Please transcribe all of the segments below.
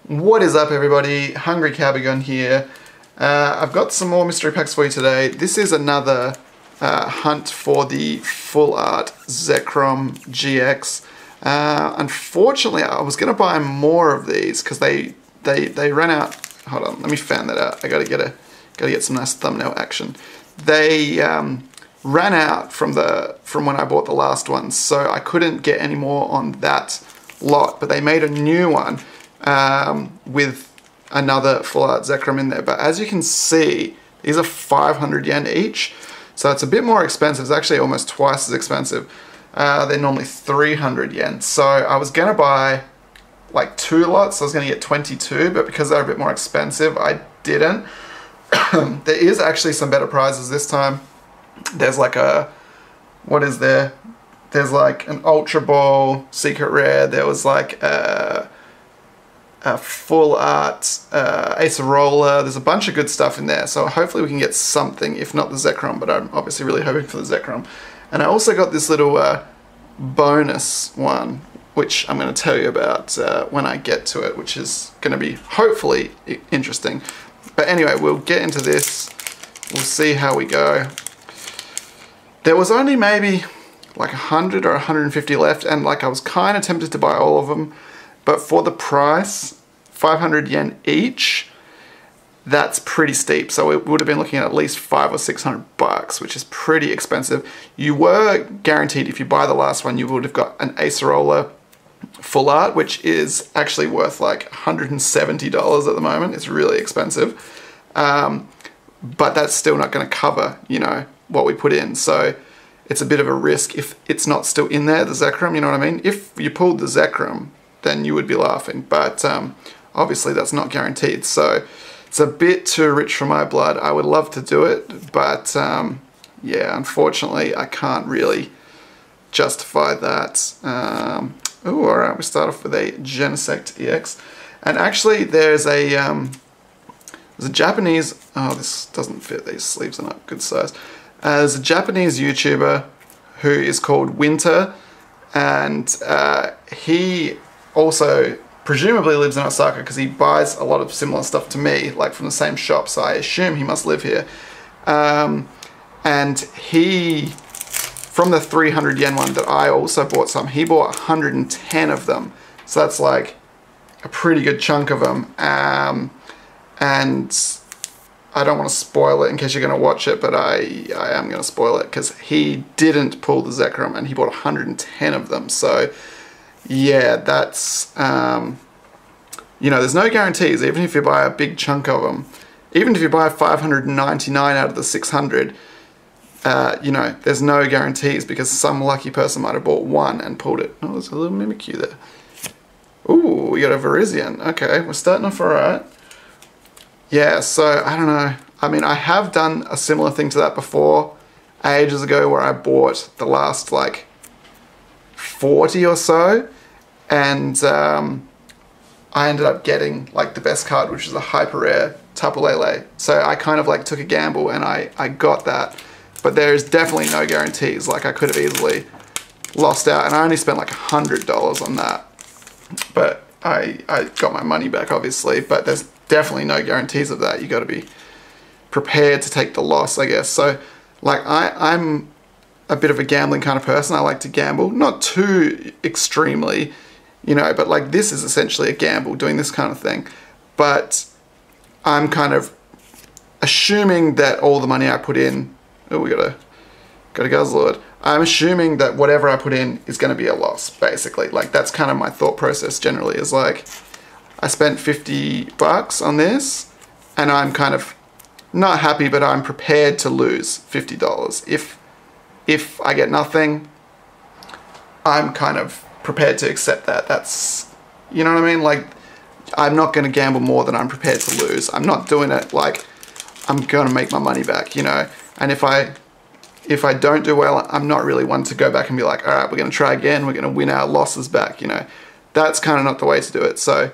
What is up, everybody? Hungry Kabigon here. I've got some more mystery packs for you today. This is another hunt for the full art Zekrom GX. Unfortunately, I was going to buy more of these because they ran out. Hold on, let me fan that out. I gotta get some nice thumbnail action. They ran out from when I bought the last one, so I couldn't get any more on that lot. But they made a new one with another full art Zekrom in there. But as you can see, these are 500 yen each, so it's a bit more expensive. It's actually almost twice as expensive. They're normally 300 yen. So I was gonna buy like 2 lots, so I was gonna get 22, but because they're a bit more expensive, I didn't. There is actually some better prizes this time. There's like a, what is there? There's like an Ultra Ball secret rare. There was like a full art Acerola. There's a bunch of good stuff in there, so hopefully we can get something, if not the Zekrom, but I'm obviously really hoping for the Zekrom. And I also got this little bonus one, which I'm going to tell you about when I get to it, which is going to be hopefully interesting. But anyway, we'll get into this. We'll see how we go. There was only maybe like 100 or 150 left, and like I was kind of tempted to buy all of them, but for the price, 500 yen each, that's pretty steep. So it would have been looking at least 500 or 600 bucks, which is pretty expensive. You were guaranteed, if you buy the last one, you would have got an Acerola full art, which is actually worth like $170 at the moment. It's really expensive. But that's still not going to cover, you know, what we put in. So it's a bit of a risk if it's not still in there, the Zekrom, you know what I mean? If you pulled the Zekrom, then you would be laughing. But obviously that's not guaranteed. So it's a bit too rich for my blood. I would love to do it, but yeah, unfortunately I can't really justify that. Oh, alright, we start off with a Genesect EX. And actually there's a Japanese, oh, this doesn't fit, these sleeves are not good size. There's a Japanese YouTuber who is called Winter, and he also presumably lives in Osaka because he buys a lot of similar stuff to me, like from the same shop, so I assume he must live here. And he, from the 300 yen one that I also bought some, he bought 110 of them. So that's like a pretty good chunk of them. And I don't want to spoil it in case you're going to watch it, but I am going to spoil it because he didn't pull the Zekrom and he bought 110 of them. So yeah, that's, you know, there's no guarantees, even if you buy a big chunk of them. Even if you buy 599 out of the 600, you know, there's no guarantees because some lucky person might have bought one and pulled it. Oh, there's a little Mimikyu there. Ooh, we got a Verizian. Okay, we're starting off alright. Yeah, so, I don't know. I mean, I have done a similar thing to that before, ages ago, where I bought the last, like, 40 or so, and I ended up getting, like, the best card, which is a hyper rare Tapu Lele. So I kind of, like, took a gamble, and I got that. But there is definitely no guarantees. Like, I could have easily lost out, and I only spent, like, $100 on that. But I got my money back, obviously, but there's definitely no guarantees of that. You got to be prepared to take the loss, I guess. So, like, I'm a bit of a gambling kind of person. I like to gamble, not too extremely, you know, but like this is essentially a gamble, doing this kind of thing. But I'm kind of assuming that all the money I put in, oh, we got a Guzzlord. I'm assuming that whatever I put in is going to be a loss, basically. Like, that's kind of my thought process generally, is like, I spent 50 bucks on this, and I'm kind of not happy, but I'm prepared to lose $50. If I get nothing, I'm kind of prepared to accept that. That's, you know what I mean? Like, I'm not going to gamble more than I'm prepared to lose. I'm not doing it like I'm going to make my money back, you know? And if I don't do well, I'm not really one to go back and be like, all right, we're going to try again. We're going to win our losses back, you know? That's kind of not the way to do it. So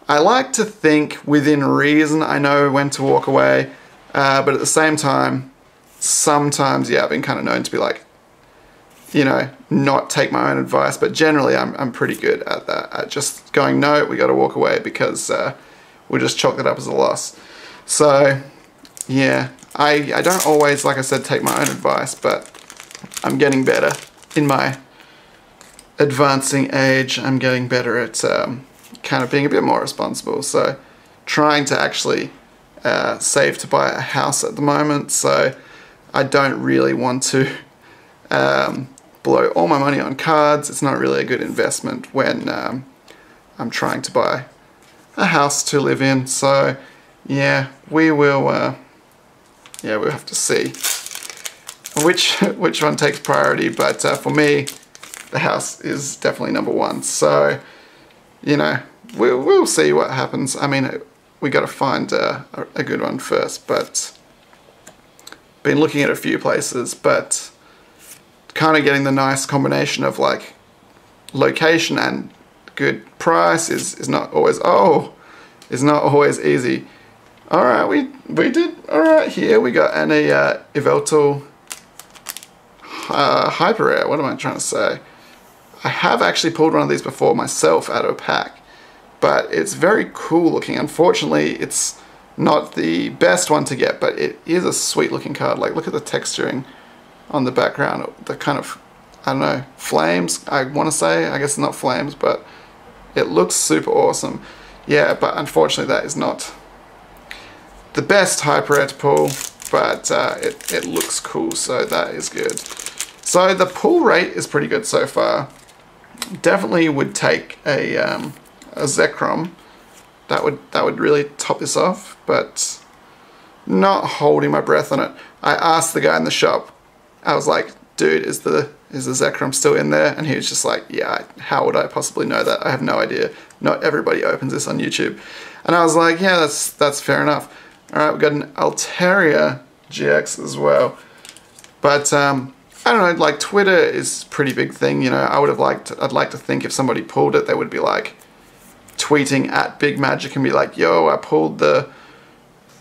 I like to think within reason. I know when to walk away, but at the same time, sometimes, yeah, I've been kind of known to be like, you know, not take my own advice, but generally I'm pretty good at that, at just going, no, we got to walk away because we'll just chalk that up as a loss. So yeah, I don't always, like I said, take my own advice, but I'm getting better in my advancing age. I'm getting better at kind of being a bit more responsible. So trying to actually save to buy a house at the moment, so I don't really want to blow all my money on cards. It's not really a good investment when I'm trying to buy a house to live in. So yeah, we'll have to see which one takes priority, but for me, the house is definitely number one. So, you know, we'll see what happens. I mean, we got to find a good one first, but been looking at a few places, but kind of getting the nice combination of like location and good price is not always easy. All right, we did all right here. We got an Yveltal hyper rare. What am I trying to say? I have actually pulled one of these before myself out of a pack, but it's very cool looking. Unfortunately, it's not the best one to get, but it is a sweet looking card. Like, look at the texturing on the background, the kind of, I don't know, flames, I want to say. I guess it's not flames, but it looks super awesome. Yeah, but unfortunately that is not the best hyper rare to pull, but it looks cool, so that is good. So the pull rate is pretty good so far. Definitely would take a Zekrom. That would really top this off, but not holding my breath on it. I asked the guy in the shop, I was like, dude, is the Zekrom still in there? And he was just like, yeah, how would I possibly know that? I have no idea. Not everybody opens this on YouTube. And I was like, yeah, that's fair enough. All right, we've got an Altaria GX as well. But I don't know, like Twitter is a pretty big thing, you know. I'd like to think if somebody pulled it, they would be like tweeting at Big Magic and be like, yo, I pulled the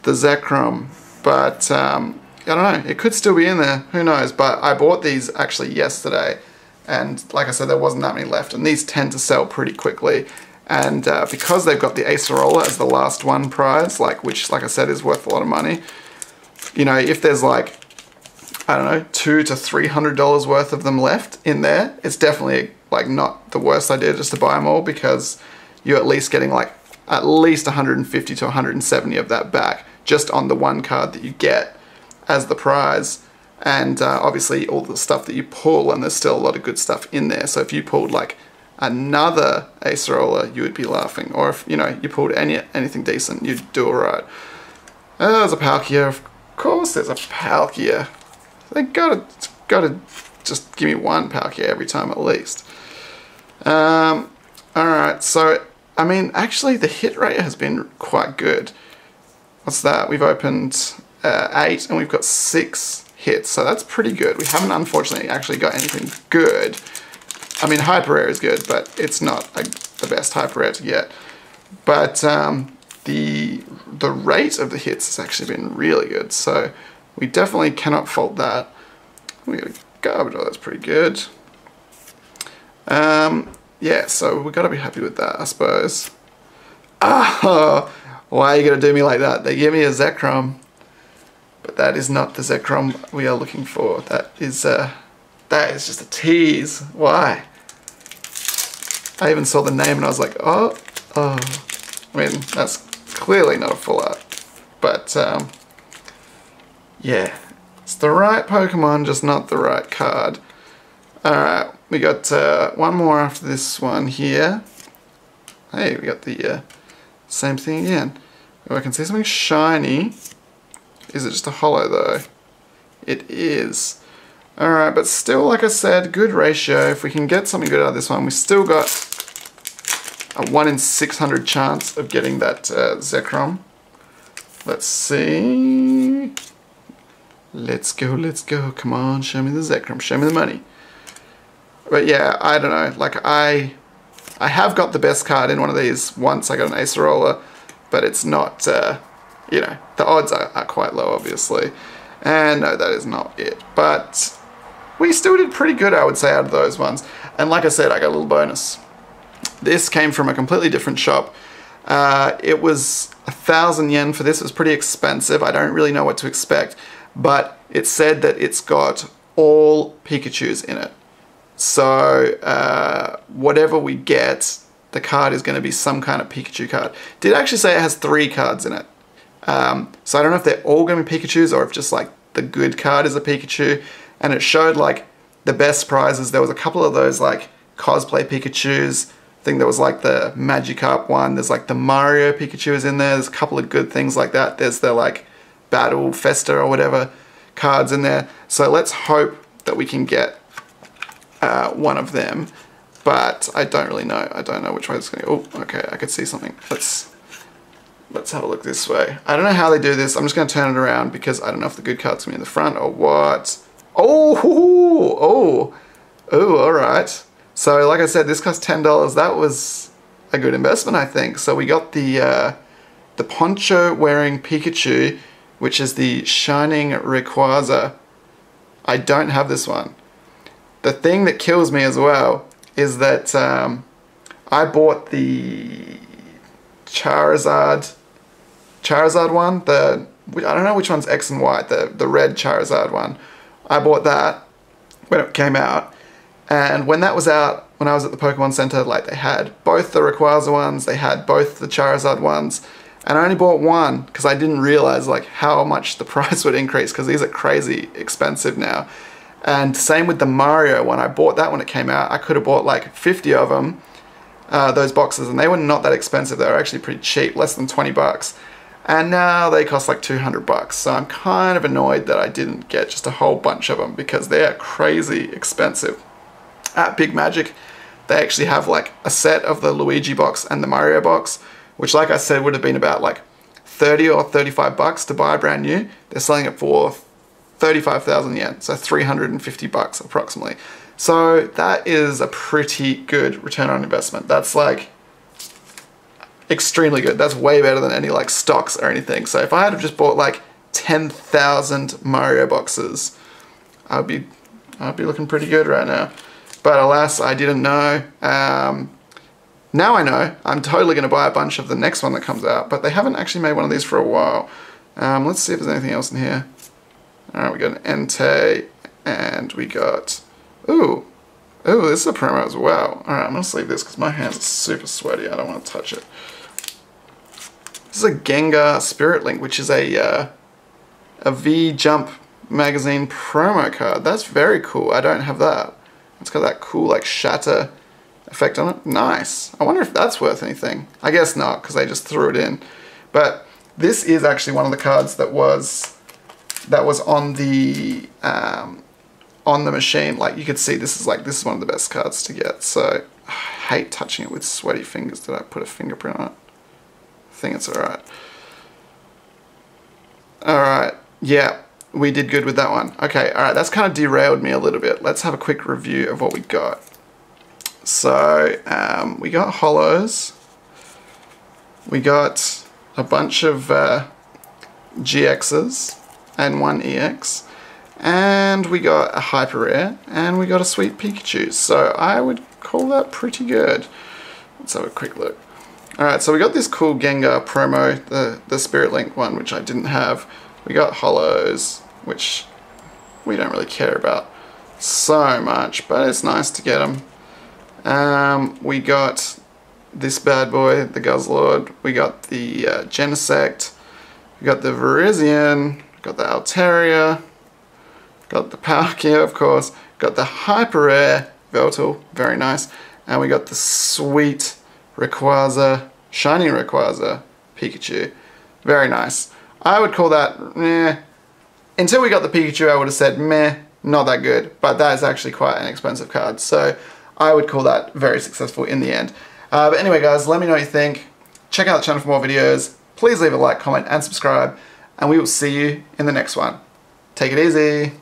Zekrom. But I don't know, it could still be in there, who knows. But I bought these actually yesterday, and like I said, there wasn't that many left, and these tend to sell pretty quickly. And because they've got the Acerola as the last one prize, which like I said is worth a lot of money, you know, if there's like, I don't know, $200 to $300 worth of them left in there, it's definitely like not the worst idea just to buy them all, because you're at least getting like at least 150 to 170 of that back just on the one card that you get as the prize. And obviously all the stuff that you pull, and there's still a lot of good stuff in there. So if you pulled like another Acerola, you would be laughing. Or if, you know, you pulled anything decent, you'd do alright. There's a Palkia, of course there's a Palkia. They gotta just give me one Palkia every time at least. Alright, so, I mean, actually the hit rate has been quite good. What's that? We've opened 8 and we've got 6 hits, so that's pretty good. We haven't unfortunately actually got anything good. I mean, hyper rare is good, but it's not the best hyper rare to get. But the rate of the hits has actually been really good, so we definitely cannot fault that. We got a Garbodor, that's pretty good. Yeah, so we got to be happy with that, I suppose. Oh, why are you going to do me like that? They give me a Zekrom, but that is not the Zekrom we are looking for. That is just a tease. Why? I even saw the name and I was like, oh. I mean, that's clearly not a full art, but yeah, it's the right Pokemon, just not the right card. Alright, we got one more after this one here. Hey, we got the same thing again. Oh, I can see something shiny. Is it just a holo though? It is. Alright, but still, like I said, good ratio. If we can get something good out of this one, we still got a 1 in 600 chance of getting that Zekrom. Let's see. Let's go. Come on, show me the Zekrom. Show me the money. But yeah, I don't know. Like, I have got the best card in one of these once. I got an Acerola, but it's not, you know, the odds are quite low, obviously. And no, that is not it. But we still did pretty good, I would say, out of those ones. And like I said, I got a little bonus. This came from a completely different shop. It was 1,000 yen for this. It was pretty expensive. I don't really know what to expect, but it said that it's got all Pikachus in it. So whatever we get, the card is going to be some kind of Pikachu card. Did actually say it has 3 cards in it. So I don't know if they're all going to be Pikachus or if just like the good card is a Pikachu. And it showed like the best prizes. There was a couple of those like cosplay Pikachus. I think there was like the Magikarp one. There's like the Mario Pikachu is in there. There's a couple of good things like that. There's the like Battle Festa or whatever cards in there. So let's hope that we can get one of them. But I don't really know. I don't know which way it's going to go. Oh, okay, I could see something. Let's have a look this way. I don't know how they do this. I'm just going to turn it around because I don't know if the good card's going to be in the front or what. Oh, all right. So like I said, this cost $10. That was a good investment, I think. So we got the poncho wearing Pikachu, which is the Shining Rayquaza. I don't have this one. The thing that kills me as well is that I bought the Charizard one. I don't know which one's X and Y. The red Charizard one. I bought that when it came out, and when that was out, when I was at the Pokemon Center, like they had both the Rayquaza ones, they had both the Charizard ones, and I only bought one because I didn't realize like how much the price would increase because these are crazy expensive now. And same with the Mario one. I bought that when it came out. I could have bought like 50 of them, those boxes, and they were not that expensive. They were actually pretty cheap, less than 20 bucks. And now they cost like 200 bucks. So I'm kind of annoyed that I didn't get just a whole bunch of them because they're crazy expensive. At Big Magic, they actually have like a set of the Luigi box and the Mario box, which like I said would have been about like 30 or 35 bucks to buy brand new. They're selling it for 35,000 yen, so 350 bucks approximately. So that is a pretty good return on investment. That's like extremely good. That's way better than any like stocks or anything. So if I had just bought like 10,000 Mario boxes, I'd be looking pretty good right now. But alas, I didn't know. Now I know. I'm totally going to buy a bunch of the next one that comes out, but they haven't actually made one of these for a while. Let's see if there's anything else in here. Alright, we got an Entei, and we got... Ooh, this is a promo as well. Alright, I'm going to sleeve this because my hands are super sweaty. I don't want to touch it. This is a Gengar Spirit Link, which is a V-Jump magazine promo card. That's very cool. I don't have that. It's got that cool like shatter effect on it. Nice. I wonder if that's worth anything. I guess not, because they just threw it in. But this is actually one of the cards that was on the machine. Like you could see, this is one of the best cards to get. So I hate touching it with sweaty fingers. Did I put a fingerprint on it? I think it's alright. Alright, yeah, we did good with that one. Okay, alright, that's kind of derailed me a little bit. Let's have a quick review of what we got. So, we got holos. We got a bunch of GXs and one EX. And we got a hyper rare, and we got a sweet Pikachu. So I would call that pretty good. Let's have a quick look. Alright, so we got this cool Gengar promo, the Spirit Link one, which I didn't have. We got holos, which we don't really care about so much, but it's nice to get them. We got this bad boy, the Guzzlord. We got the Genesect. We got the Virizion. We got the Altaria. Got the Palkia, of course. Got the hyper rare Veltal, very nice. And we got the sweet Rayquaza, shiny Rayquaza Pikachu, very nice. I would call that meh. Until we got the Pikachu, I would have said meh, not that good. But that is actually quite an expensive card, so I would call that very successful in the end. But anyway, guys, let me know what you think. Check out the channel for more videos. Please leave a like, comment, and subscribe. And we will see you in the next one. Take it easy.